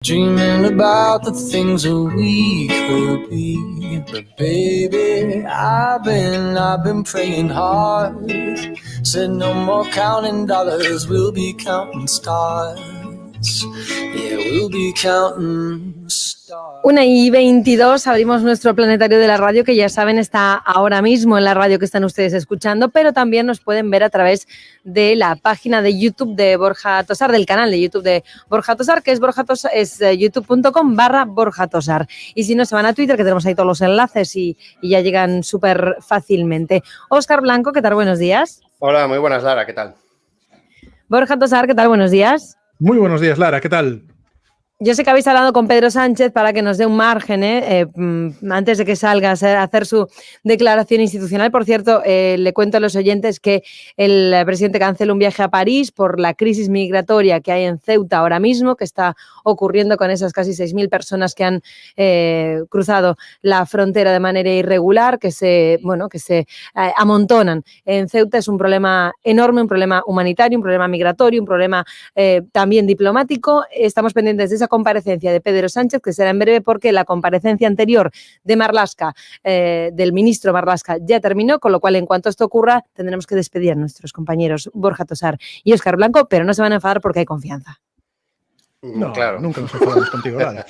Dreaming about the things that we could be. But baby, I've been praying hard. Said no more counting dollars, we'll be counting stars. Yeah, we'll be counting stars. 1:22, abrimos nuestro planetario de la radio, que ya saben está ahora mismo en la radio que están ustedes escuchando, pero también nos pueden ver a través de la página de YouTube de Borja Tosar, del canal de YouTube de Borja Tosar, que es youtube.com/Borja Tosar. Y si no, se van a Twitter, que tenemos ahí todos los enlaces y ya llegan súper fácilmente. Óscar Blanco, ¿qué tal? Buenos días. Hola, muy buenas, Lara, ¿qué tal? Borja Tosar, ¿qué tal? Buenos días. Muy buenos días, Lara, ¿qué tal? Yo sé que habéis hablado con Pedro Sánchez para que nos dé un margen antes de que salga a hacer su declaración institucional. Por cierto, le cuento a los oyentes que el presidente cancela un viaje a París por la crisis migratoria que hay en Ceuta ahora mismo, que está ocurriendo con esas casi 6.000 personas que han cruzado la frontera de manera irregular, que se amontonan en Ceuta. Es un problema enorme, un problema humanitario, un problema migratorio, un problema también diplomático. Estamos pendientes de esa comparecencia de Pedro Sánchez, que será en breve, porque la comparecencia anterior de Marlaska, del ministro Marlaska, ya terminó, con lo cual, en cuanto esto ocurra, tendremos que despedir a nuestros compañeros Borja Tosar y Óscar Blanco, pero no se van a enfadar porque hay confianza. No, claro. Nunca nos enfadamos contigo, ¿vale?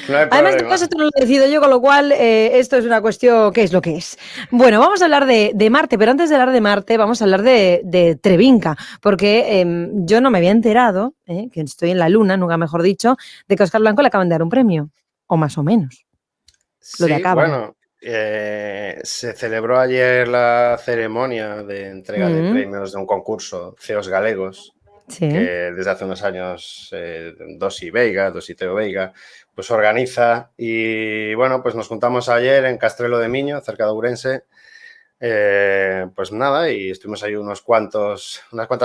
No además, de esto no lo decido yo, con lo cual esto es una cuestión que es lo que es. Bueno, vamos a hablar de Marte, pero antes de hablar de Marte vamos a hablar de Trebinka, porque yo no me había enterado, que estoy en la Luna, nunca mejor dicho, de que a Óscar Blanco le acaban de dar un premio, o más o menos. Sí, bueno, se celebró ayer la ceremonia de entrega de premios de un concurso, CEOs Galegos, sí, que desde hace unos años Dosi Teo Veiga, pues organiza, y bueno, pues nos juntamos ayer en Castrelo de Miño, cerca de Ourense, pues nada, y estuvimos ahí unas cuantas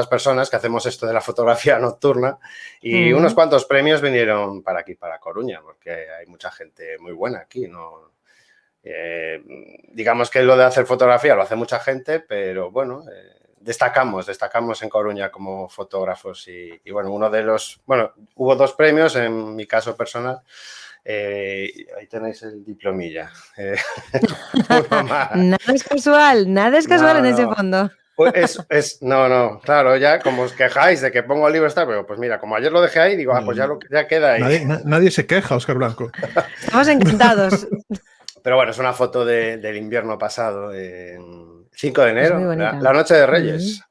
personas que hacemos esto de la fotografía nocturna, y unos cuantos premios vinieron para aquí, para Coruña, porque hay mucha gente muy buena aquí, ¿no? Digamos que lo de hacer fotografía lo hace mucha gente, pero bueno, destacamos en Coruña como fotógrafos, y bueno, hubo 2 premios en mi caso personal. Ahí tenéis el diplomilla. Nada es casual en ese fondo. Pues claro, ya como os quejáis de que pongo el libro pero pues mira, como ayer lo dejé ahí, digo, pues ya queda ahí. Nadie se queja, Óscar Blanco. Estamos encantados. Pero bueno, es una foto del invierno pasado, 5 de enero, la noche de Reyes,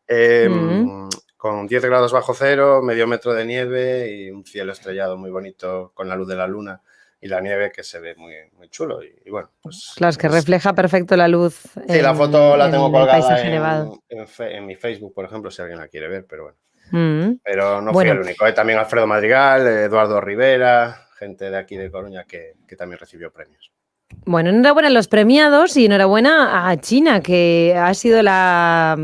con 10 grados bajo cero, medio metro de nieve y un cielo estrellado muy bonito con la luz de la luna y la nieve, que se ve muy, muy chulo. Y bueno, pues... Claro, es que refleja perfecto la luz. Sí, la foto la tengo colgada en mi Facebook, por ejemplo, si alguien la quiere ver, pero bueno. Pero no fui el único. Hay también Alfredo Madrigal, Eduardo Rivera, gente de aquí de Coruña que también recibió premios. Bueno, enhorabuena a los premiados y enhorabuena a China, que ha sido la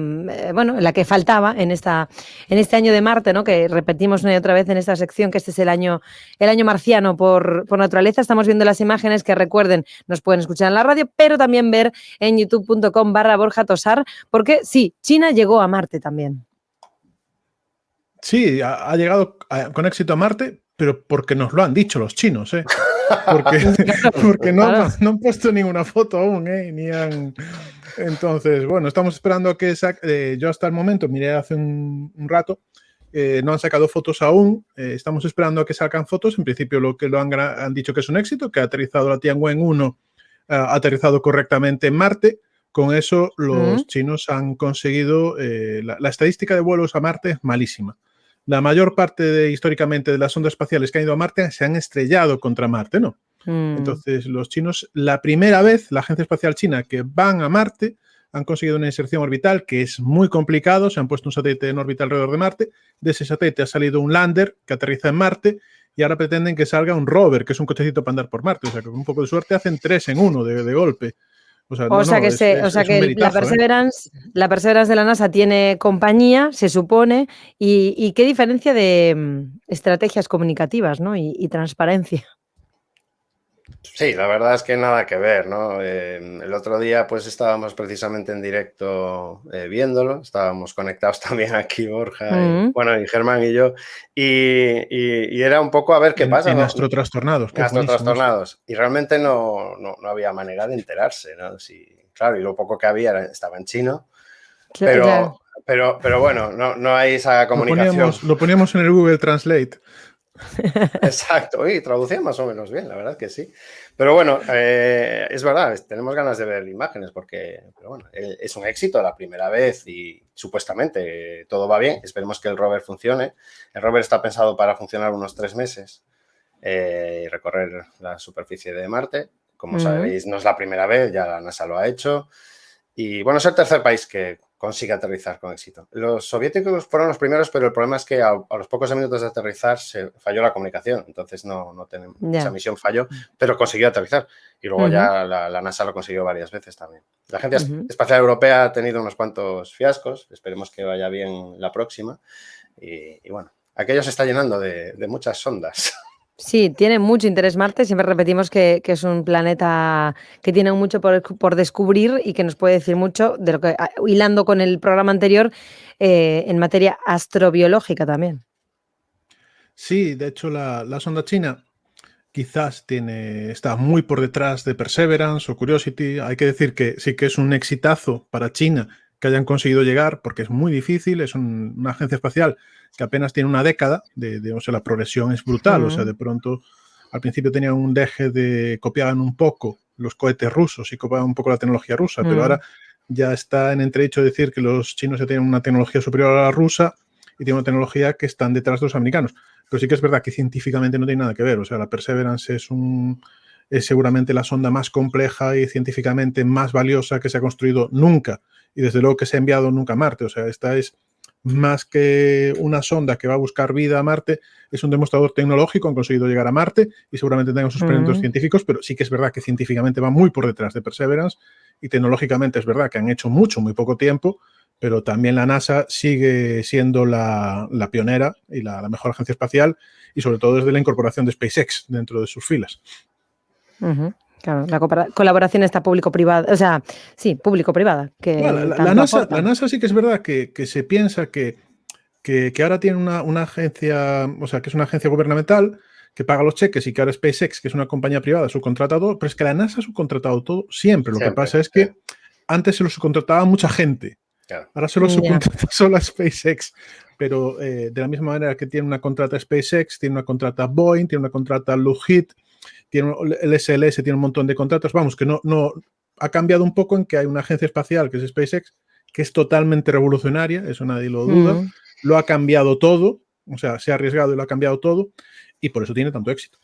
que faltaba en este año de Marte, ¿no? Que repetimos una y otra vez en esta sección, que este es el año marciano por naturaleza. Estamos viendo las imágenes, que recuerden, nos pueden escuchar en la radio, pero también ver en youtube.com/Borja Tosar, porque sí, China llegó a Marte también. Sí, ha llegado con éxito a Marte, pero porque nos lo han dicho los chinos, ¿eh? Porque no han puesto ninguna foto aún, Entonces, bueno, estamos esperando a que yo hasta el momento, miré hace un rato, no han sacado fotos aún, estamos esperando a que salgan fotos. En principio lo han dicho que es un éxito, que ha aterrizado la Tianwen 1, ha aterrizado correctamente en Marte. Con eso los chinos han conseguido, la estadística de vuelos a Marte es malísima. La mayor parte históricamente de las sondas espaciales que han ido a Marte se han estrellado contra Marte, ¿no? Entonces, los chinos, la primera vez, la Agencia Espacial China, que van a Marte, han conseguido una inserción orbital que es muy complicado. Se han puesto un satélite en órbita alrededor de Marte. De ese satélite ha salido un lander que aterriza en Marte, y ahora pretenden que salga un rover, que es un cochecito para andar por Marte. O sea, que con un poco de suerte hacen 3 en 1 de golpe. La Perseverance de la NASA tiene compañía, se supone, y qué diferencia de estrategias comunicativas, ¿no? y transparencia. Sí, la verdad es que nada que ver, ¿no? El otro día pues estábamos precisamente en directo viéndolo, estábamos conectados también aquí Borja, y Germán y yo, y era un poco a ver qué pasa, En ¿no? Astrotrastornados, que es buenísimo. Astrotrastornados, y realmente no había manera de enterarse, ¿no? Sí, claro, y lo poco que había estaba en chino, Claro. pero bueno, no hay esa comunicación. Lo poníamos en el Google Translate. Exacto, y traducía más o menos bien, la verdad que sí. Pero bueno, es verdad, tenemos ganas de ver imágenes pero bueno, es un éxito la primera vez y supuestamente todo va bien. Esperemos que el rover funcione. El rover está pensado para funcionar unos 3 meses y recorrer la superficie de Marte. Como sabéis, no es la primera vez, ya la NASA lo ha hecho. Y bueno, es el tercer país que consigue aterrizar con éxito. Los soviéticos fueron los primeros, pero el problema es que a los pocos minutos de aterrizar se falló la comunicación. Entonces no tenemos, esa misión falló, pero consiguió aterrizar. Y luego ya la NASA lo consiguió varias veces también. La Agencia Espacial Europea ha tenido unos cuantos fiascos. Esperemos que vaya bien la próxima. Y bueno, aquello se está llenando de muchas sondas. Sí, tiene mucho interés Marte. Siempre repetimos que es un planeta que tiene mucho por descubrir y que nos puede decir mucho de lo que, hilando con el programa anterior, en materia astrobiológica también. Sí, de hecho la sonda china quizás está muy por detrás de Perseverance o Curiosity. Hay que decir que sí que es un exitazo para China que hayan conseguido llegar, porque es muy difícil, es una agencia espacial que apenas tiene una década, o sea, la progresión es brutal, o sea, de pronto al principio tenían un deje copiaban un poco los cohetes rusos y copiaban un poco la tecnología rusa, pero ahora ya está en entredicho decir que los chinos ya tienen una tecnología superior a la rusa y tienen una tecnología que están detrás de los americanos. Pero sí que es verdad que científicamente no tiene nada que ver. O sea, la Perseverance es seguramente la sonda más compleja y científicamente más valiosa que se ha construido nunca. Y desde luego que se ha enviado nunca a Marte. O sea, esta es más que una sonda que va a buscar vida a Marte, es un demostrador tecnológico, han conseguido llegar a Marte y seguramente tengan sus experimentos científicos, pero sí que es verdad que científicamente va muy por detrás de Perseverance y tecnológicamente es verdad que han hecho mucho, muy poco tiempo, pero también la NASA sigue siendo la pionera y la mejor agencia espacial y sobre todo desde la incorporación de SpaceX dentro de sus filas. Claro, la colaboración está público-privada, o sea, sí, público-privada. La NASA sí que es verdad que se piensa que ahora tiene una agencia, o sea, que es una agencia gubernamental que paga los cheques y que ahora SpaceX, que es una compañía privada, subcontrata todo, pero es que la NASA ha subcontratado todo siempre. Lo que pasa es que antes se lo subcontrataba mucha gente. Claro. Ahora se lo subcontrata solo a SpaceX, pero de la misma manera que tiene una contrata SpaceX, tiene una contrata Boeing, tiene una contrata Lockheed, tiene el SLS, tiene un montón de contratos. Vamos, que no ha cambiado un poco en que hay una agencia espacial que es SpaceX, que es totalmente revolucionaria, eso nadie lo duda, lo ha cambiado todo, o sea, se ha arriesgado y lo ha cambiado todo, y por eso tiene tanto éxito.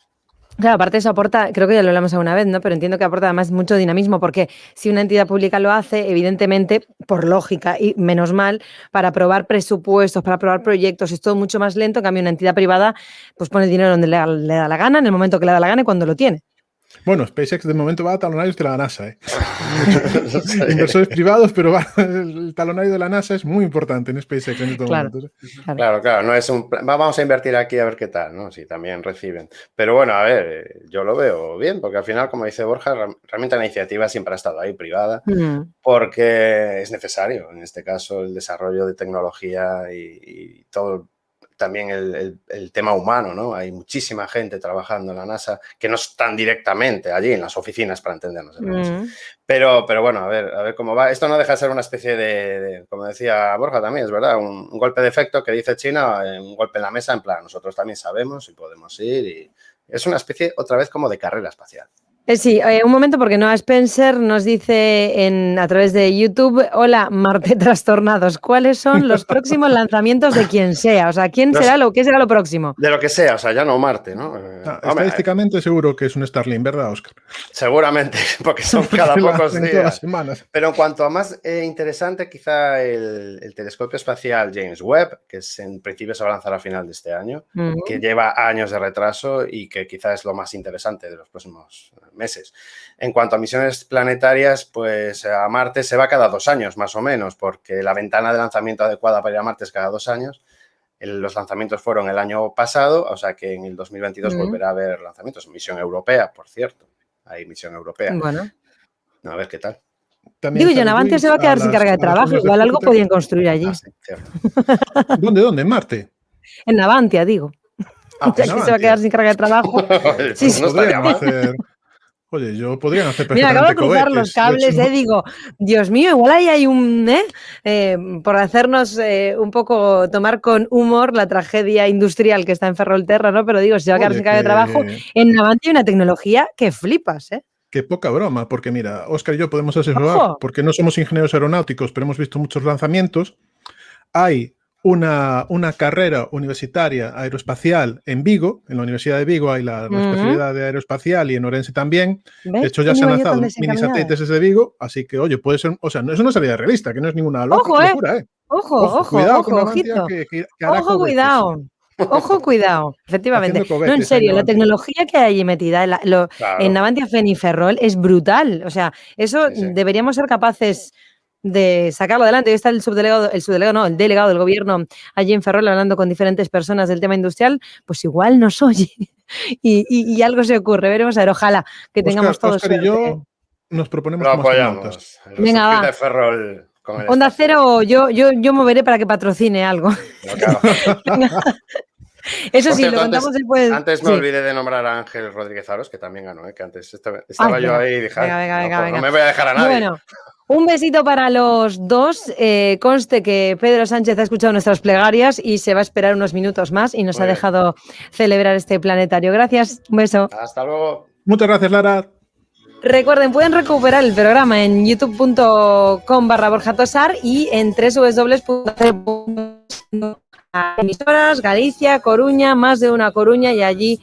Claro, aparte eso aporta, creo que ya lo hablamos alguna vez, ¿no? Pero entiendo que aporta además mucho dinamismo, porque si una entidad pública lo hace, evidentemente, por lógica, y menos mal, para aprobar presupuestos, para aprobar proyectos, es todo mucho más lento. En cambio, una entidad privada pues pone el dinero donde le da la gana, en el momento que le da la gana y cuando lo tiene. Bueno, SpaceX de momento va a talonarios de la NASA, ¿eh? Inversores privados, pero el talonario de la NASA es muy importante en SpaceX en estos momentos. Claro, no es vamos a invertir aquí a ver qué tal, ¿no? Sí, también reciben. Pero bueno, a ver, yo lo veo bien, porque al final, como dice Borja, realmente la iniciativa siempre ha estado ahí, privada, porque es necesario, en este caso, el desarrollo de tecnología y todo. También el tema humano, ¿no? Hay muchísima gente trabajando en la NASA que no están directamente allí en las oficinas, para entendernos. Pero bueno, a ver cómo va. Esto no deja de ser una especie de, como decía Borja también, es verdad, un golpe de efecto que dice China, un golpe en la mesa, en plan, nosotros también sabemos y podemos ir. Y es una especie, otra vez, como de carrera espacial. Sí, un momento, porque Noah Spencer nos dice a través de YouTube: hola, Marte trastornados, ¿cuáles son los próximos lanzamientos de quien sea? O sea, ¿qué será lo próximo? De lo que sea, o sea, ya no Marte, ¿no? Estadísticamente seguro que es un Starlink, ¿verdad, Óscar? Seguramente, porque son cada pocos días. Todas las semanas. Pero en cuanto a más interesante, quizá el telescopio espacial James Webb, que en principio se va a lanzar a final de este año, que lleva años de retraso y que quizá es lo más interesante de los próximos meses. En cuanto a misiones planetarias, pues a Marte se va cada 2 años, más o menos, porque la ventana de lanzamiento adecuada para ir a Marte es cada 2 años. los lanzamientos fueron el año pasado, o sea que en el 2022 volverá a haber lanzamientos. Misión europea, por cierto. Hay misión europea. Bueno. A ver qué tal. Digo yo, Navantia se va a quedar sin carga de trabajo. Igual algo podían construir allí. Sí, cierto. ¿Dónde? ¿En Marte? En Navantia, digo. Ya que se va a quedar sin carga de trabajo. Sí, no estaría mal. Oye, podrían hacer Mira, acabo de cruzar los cables, digo, Dios mío, igual ahí hay un, por hacernos un poco tomar con humor la tragedia industrial que está en Ferrolterra, ¿no? Pero digo, si se va a quedar sin carga de trabajo, en Navantia hay una tecnología que flipas, ¿eh? Qué poca broma, porque mira, Óscar y yo podemos asesorar, porque no somos ingenieros aeronáuticos, pero hemos visto muchos lanzamientos. Hay una carrera universitaria aeroespacial en Vigo, en la Universidad de Vigo hay la especialidad de aeroespacial y en Orense también. ¿Ves? De hecho, ya se han lanzado mini satélites desde Vigo, así que, oye, puede ser, o sea, no es una salida realista, que no es ninguna locura, ¿eh? Ojo, cuidado con ojito. que hará ojo, cuidado. Ojo, cuidado, efectivamente. Cohetes, no, en serio, la tecnología que hay metida en Navantia Feniferrol es brutal. O sea, eso deberíamos ser capaces de sacarlo adelante. Hoy está el delegado del gobierno allí en Ferrol hablando con diferentes personas del tema industrial, pues igual nos oye y algo se ocurre. Veremos a ver, ojalá que tengamos todos Óscar y yo nos proponemos como astronautas. Venga, va. De Ferrol con Onda Cero, yo moveré para que patrocine algo. Claro. Eso por sí, cierto, lo contamos después. Antes me olvidé de nombrar a Ángel Rodríguez Aros, que también ganó, que antes estaba yo ahí y dije, venga. No me voy a dejar a nadie. Bueno, un besito para los dos. Conste que Pedro Sánchez ha escuchado nuestras plegarias y se va a esperar unos minutos más y nos ha dejado celebrar este planetario. Gracias, un beso. Hasta luego. Muchas gracias, Lara. Recuerden, pueden recuperar el programa en youtube.com/Borja Tosar y en www.0.com. Emisoras, Galicia, Coruña, más de una Coruña, y allí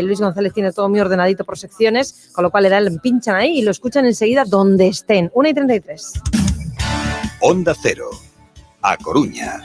Luis González tiene todo muy ordenadito por secciones, con lo cual le pinchan ahí y lo escuchan enseguida donde estén. 1:33. Onda Cero, A Coruña.